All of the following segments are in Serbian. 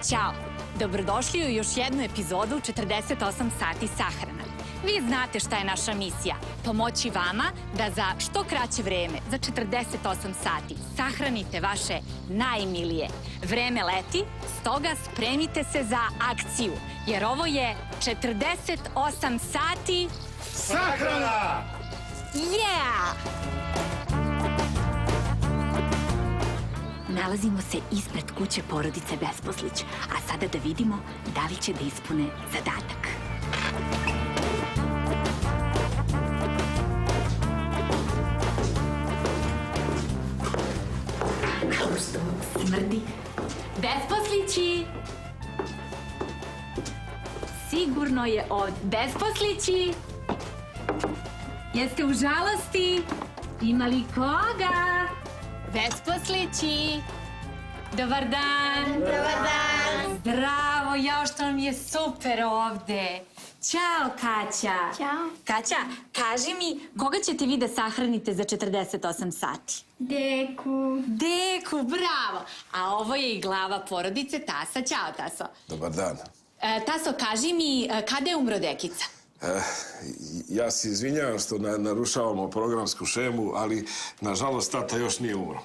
Ćao! Dobrodošli u još jednu epizodu 48 sati sahrana. Vi znate šta je naša misija. Pomoći vama da za što kraće vreme, za 48 sati, sahranite vaše najmilije. Vreme leti, stoga spremite se za akciju, jer ovo je 48 sati... Sahrana! Yeah! Nalazimo se ispred kuće porodice Besposlić, a sada da vidimo da li će da ispune zadatak. Kao što smrdi. Besposlići! Sigurno je od Besposlići! Jeste u žalosti? Ima li koga? Besposlići! Dobar dan! Dobar dan! Zdravo, jao što nam je super ovde! Ćao, Kaća! Ćao! Kaća, kaži mi, koga ćete vi da sahranite za 48 sati? Deku. Deku, bravo! A ovo je i glava porodice Tasa. Ćao, Taso! Dobar dan. Taso, kaži mi, kada je umro Dekica? Ja se izvinjavam što narušavamo programsku šemu, ali nažalost tata još nije umro.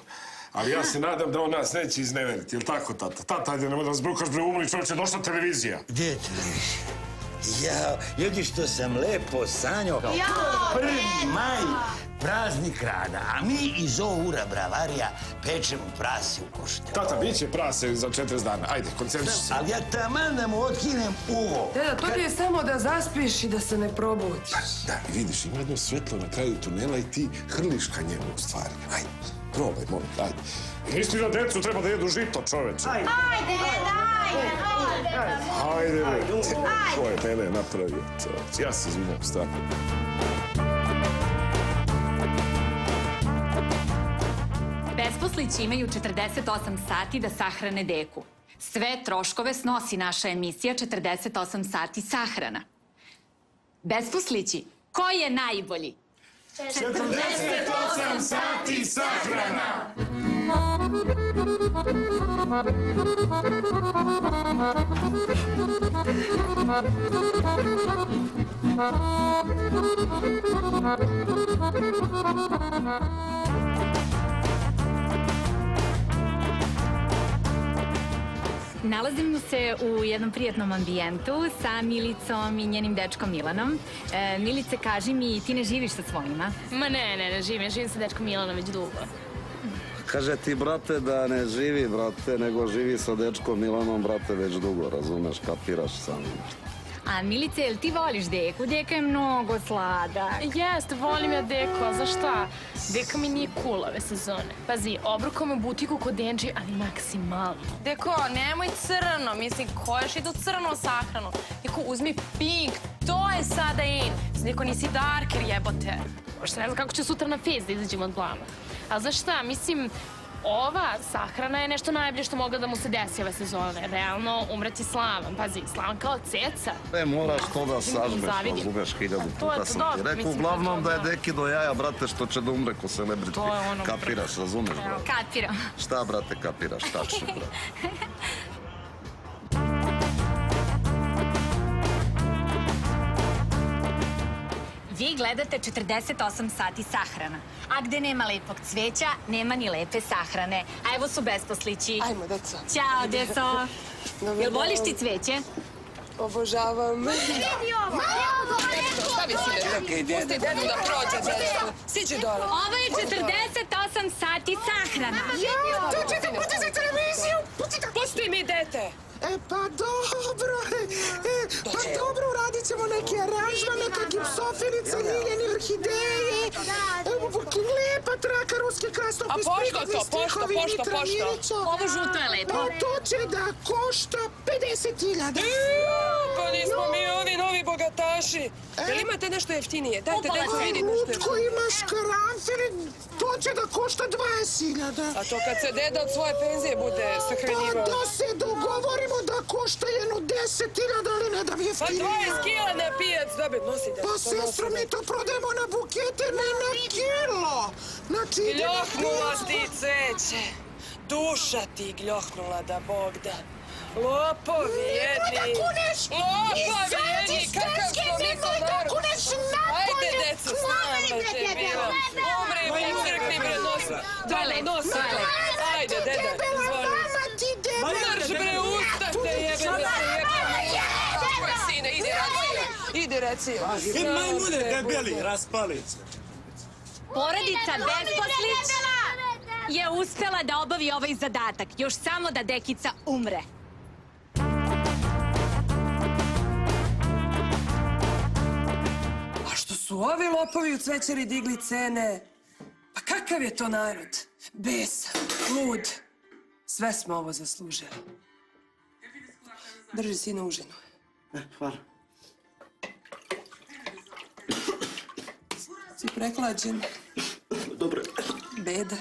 Ali ja se nadam da on nas neće izneveriti, jel tako, tata? Tata, ajde, nemoj da nas brukaš, bre, umri čovječe, došla televizija. Gdje je televizija? Jao, ljudi što sam lepo sanjao. Prvi maj, praznik rada, a mi iz Oura Bravarija pečemo prase u koštu. Tata, bit će prase za 40 dana. Ajde, koncentriš se. Ali ja taman da mu otkinem uvo. Deda, to ti je samo da zaspiš i da se ne probudiš. Da, i vidiš, ima jedno svetlo na kraju tunela i ti hrliš ka njemu u stvari. Ajde, probaj, molim, ajde. Misli da decu treba da jedu žito, čoveče. Ajde, Ajde, bre. Ko je mene napravio, čoveče? Ja se izvinjam, stvarno. Besposlići imaju 48 sati da sahrane Deku. Sve troškove snosi naša emisija 48 sati sahrana. Besposlići, ko je najbolji? 48 sati sahrana! Nalazimo se u jednom prijatnom ambijentu sa Milicom i njenim dečkom Milanom. Milice, kaži mi, ti ne živiš sa svojima? Ma ne živim. Ja živim sa dečkom Milanom već dugo. Kaže ti, brate, da ne živi, brate, nego živi sa dečkom Milanom, brate, već dugo, razumeš, kapiraš sam. A Milice, jel ti voliš Deku? Deka je mnogo sladak. Jeste, volim ja Deku, a za šta? Deka mi nije cool ove sezone. Pazi, obrukao me u butiku kod Denđi, ali maksimalno. Deko, nemoj crno, mislim, ko još ide u crnu sahranu? Deko, uzmi pink, to je sada in. Deko, nisi darker, jebote. Možda ne znam kako ću sutra na face da izađemo od blama. A za šta? Mislim, ova sahrana je nešto najbolje što mogla da mu se desi ove sezone. Realno, umreti Slavan. Pazi, Slavan kao ceca. Moraš to da sažmeš, razumeš, 1000 puta sam ti rekao. Uglavnom da je Deki do jaja, brate, što će da umre ko celebrity. Kapiraš, razumeš, brate? Kapiram. Šta, brate, kapiraš, tačno, brate. Vi gledate 48 sati sahrana. A gde nema lepog cveća, nema ni lepe sahrane. A evo su Besposlići. Ajmo, deco. Ćao, deso. Jel voliš ti cveće? Obožavam. Vidi ovo! Stavi si dedu. Pusti dedu da prođe, dedu. Siđi dole. Ovo je 48 sati sahrana. To ćete puti za televiziju. Pusti mi, dete. Pa dobro, uradit ćemo neke aranžman, neka gipsofilica, ljiljeni orhideje, lepa traka, ruski krasnopis, prigodni stihovi Mitra Mirića. Ovo žuto je lepo. To će da košta 50.000. Pa nismo mi ovi novi bogataši. Jel imate nešto jeftinije? Dajte, deco, vidi nešto jeftinije. Ko imaš karanfil, to će da košta 20.000. A to kad se deda od svoje penzije bude sahranjivao. Pa da se dogovorimo da košta jedno 10.000, ali ne dam Pa jeftinije. 20 kila na pijac, dobit, nosi deco. Pa sestro, mi to prodajemo na bukete, ne na kilo. Znači, ide na Gljohnula pijac. ti cveće. Duša ti gljohnula da Bog da. Lopovi jedni! Lopovi jedni! Kakav smo mi to narod! Ajde, deca, snama te bila! Umri, umrkni, bre, nosa! Dole, nosa! Ajde, deda, izvoli! Marš, bre, ustate, jebe, da se jebe! Tvoj sine, idi reci! Idi reci! Majmune, debeli, raspalice! Porodica Besposlić je uspela da obavi ovaj zadatak. Još samo da dekica umre. A što su ovi lopovi u cvećari digli cene? Pa kakav je to narod? Besan, lud. Sve smo ovo zaslužili. Drži sina užinu. Hvala. Si preklađen? Dobro. Beda.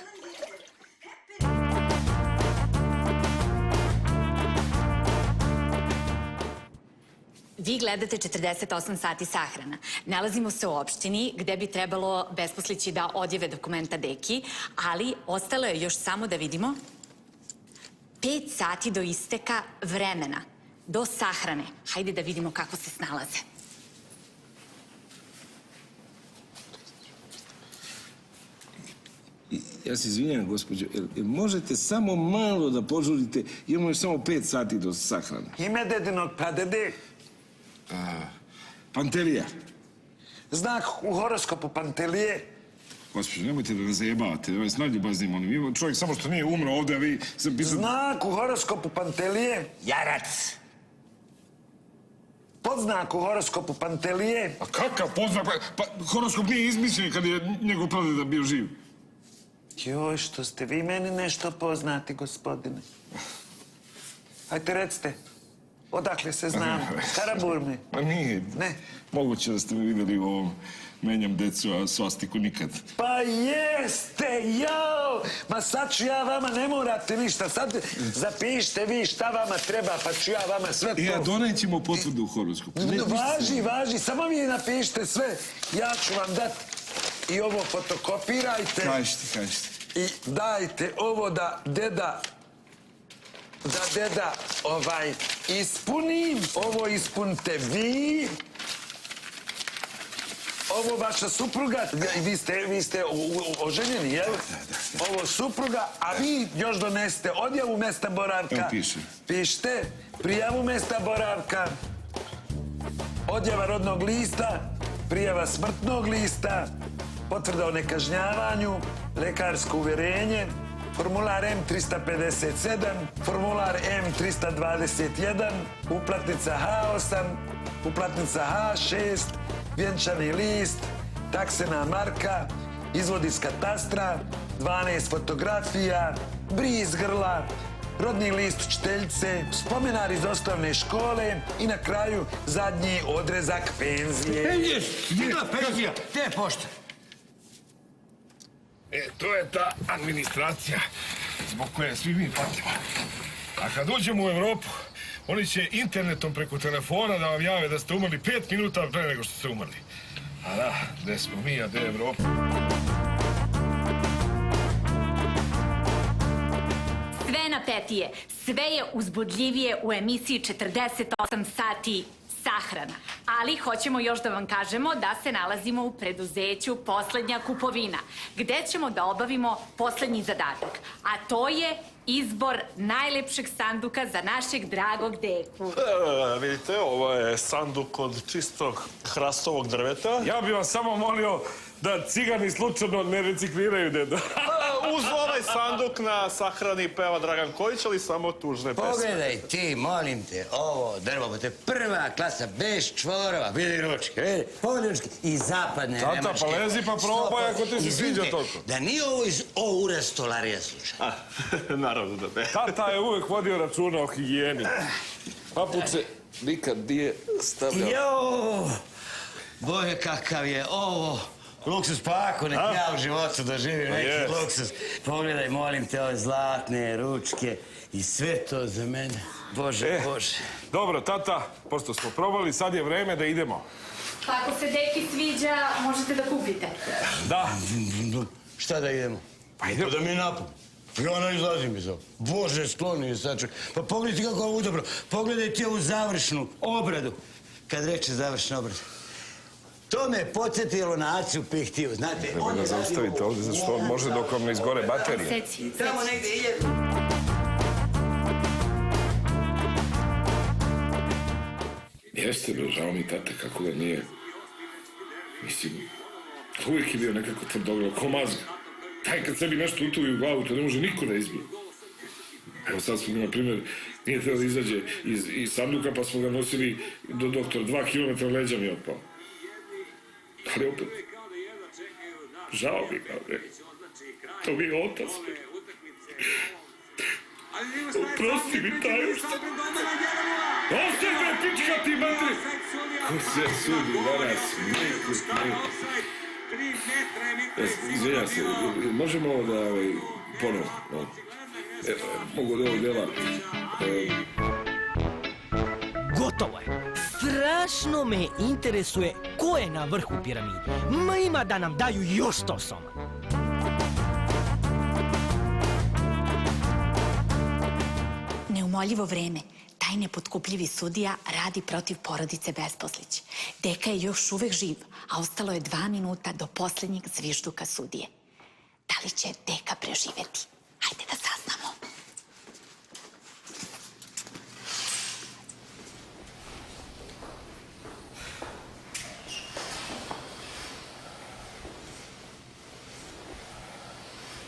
Vi gledate 48 sati sahrana. Nalazimo se u opštini gde bi trebalo Besposlići da odjave dokumenta deki, ali ostalo je još samo da vidimo 5 sati do isteka vremena, do sahrane. Hajde da vidimo kako se snalaze. Ja se izvinjam, gospođo, jel možete samo malo da požurite? Imamo još samo 5 sati do sahrane. Ime dedinog pradede? Pantelija. Znak u horoskopu Pantelije? Gospođo, nemojte da nas zajebavate, da vas najljubaznije molim. Čovjek samo što nije umro ovde, a vi sam pisao... Znak u horoskopu Pantelije? Jarac. Podznak u horoskopu Pantelije? A kakav podznak? Pa horoskop nije izmišljen kad je njegov pradeda bio živ. Joj, što ste vi meni nešto poznati, gospodine. Ajte, recite, odakle se znam? Karaburme? Pa nije. Ne. Moguće da ste me videli u ovom menjam decu, a svastiku nikad. Pa jeste, jao! Ma sad ću ja vama, ne morate ništa. Sad zapišite vi šta vama treba, pa ću ja vama sve to... Ja, donećemo potvrdu u horoskopu. Važi, samo mi napišite sve. Ja ću vam dati i ovo fotokopirajte. Kažite. I dajte ovo da deda ispunim. Ovo ispunite vi. Ovo vaša supruga, vi ste oženjeni, jel? Da. Ovo supruga, a vi još donesete odjavu mesta boravka. Evo piše. Pišite, prijavu mesta boravka, odjava rodnog lista, prijava smrtnog lista, potvrda o nekažnjavanju, lekarsko uverenje, formular M357, formular M321, uplatnica H8, uplatnica H6, vjenčani list, taksena marka, izvod iz katastra, 12 fotografija, bris grla, rodni list učiteljice, spomenar iz osnovne škole i na kraju zadnji odrezak penzije. Stigla penzija, gde je pošta? To je ta administracija zbog koje svi mi patimo. A kad uđemo u Evropu, oni će internetom preko telefona da vam jave da ste umrli 5 minuta pre nego što ste umrli. A da, gde smo mi, a gde je Evropa? Sve napetije, sve je uzbudljivije u emisiji 48 sati sahrana. Ali hoćemo još da vam kažemo da se nalazimo u preduzeću Poslednja kupovina, gde ćemo da obavimo poslednji zadatak, a to je izbor najlepšeg sanduka za našeg dragog deku. Vidite, ovo je sanduk od čistog hrastovog drveta. Ja bih vas samo molio da cigani slučajno ne recikliraju, dedo. Uz ovaj sanduk na sahrani peva Dragan Kojić, ali samo tužne pesme. Pogledaj ti, molim te, ovo drvo, to je prva klasa, bez čvorova, vidi ručke, vidi, pogledaj ručke, i zapadne Tata, nemačke. pa lezi pa probaj ako ti se sviđa toliko. Da nije ovo iz Oura stolarija slučaj. Naravno da ne. Tata je uvek vodio računa o higijeni. Papuče nikad nije stavljao. Jo, bože kakav je ovo. Luksus, pa ako nek ja u životu doživim neki luksus. Pogledaj, molim te, ove zlatne ručke i sve to za mene. Bože, Bože. Dobro, tata, pošto smo probali, sad je vreme da idemo. Pa ako se deki sviđa, možete da kupite. Da. Šta da idemo? Pa idemo. Da mi napom. I ona izlazim iz ovog. Bože, skloni je saček. Pa pogledajte kako ovo udobro. Pogledajte ovu završnu obradu. Kad reče završna obrada. To me podsjetilo na Acu Pihtiju, znate? Treba ga zaustaviti ovdje, zato što on može dok vam ne izgore baterije. Tamo negde ide. Jeste, bre, žao mi tate, kako da nije. Mislim, uvijek je bio nekako tvrdoglav, ko mazga. Taj kad sebi nešto utuvi u glavu, to ne može niko da izbije. Evo sad smo, na primjer, nije trebalo da izađe iz sanduka, pa smo ga nosili do doktora. 2 kilometra leđa mi je otpao. Ali opet, žao mi ga, bre. To mi je otac, bre. Oprosti mi, Tajušta. Ostaje, bre, pička ti, matri! Ko se sudi danas, meku. Izvinjam se, možemo ovo da, ponovo, mogu od ovog dela. Gotovo je. Strašno me interesuje ko je na vrhu piramide. Ma ima da nam daju još 100 soma. Neumoljivo vreme. Taj nepotkupljivi sudija radi protiv porodice Besposlić. Deka je još uvek živ, a ostalo je 2 minuta do poslednjeg zvižduka sudije. Da li će Deka preživeti? Hajde da saznamo.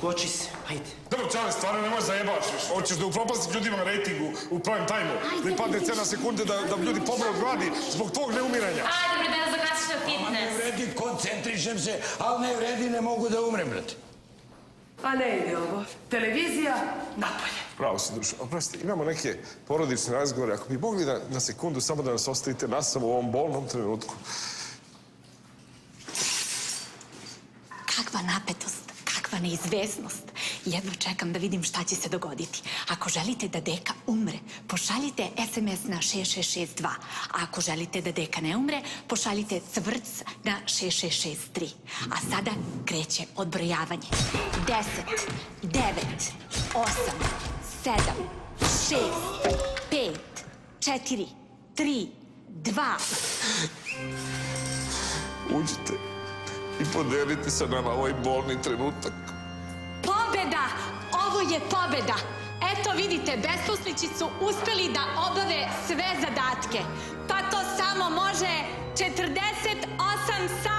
Koči se, hajde. Dobro, Čale, stvarno nemoj zajebaš. Hoćeš da upropasti ljudima rejtingu u prime time-u. Da im padne cena sekunde da ljudi pomre od gladi zbog tvog neumiranja. Ajde, bre, da zagrasiš na fitness. Ne vredi, koncentrišem se, ali ne vredi, ne mogu da umrem, brate. A ne ide ovo. Televizija, napolje. Pravo si, Dušo. Oprosti, imamo neke porodične razgovore. Ako bi mogli na sekundu samo da nas ostavite nas samo u ovom bolnom trenutku. Kakva napetost, kakva neizvesnost. Jedva čekam da vidim šta će se dogoditi. Ako želite da Deka umre, pošaljite SMS na 6662. A ako želite da Deka ne umre, pošaljite cvrc na 6663. A sada kreće odbrojavanje. 10, 9, 8, 7, 6, 5, 4, 3, 2. Uđite i podelite sa nama ovaj bolni trenutak. Pobeda! Ovo je pobeda! Eto vidite, Besposlići su uspeli da obave sve zadatke. Pa to samo može 48 sati!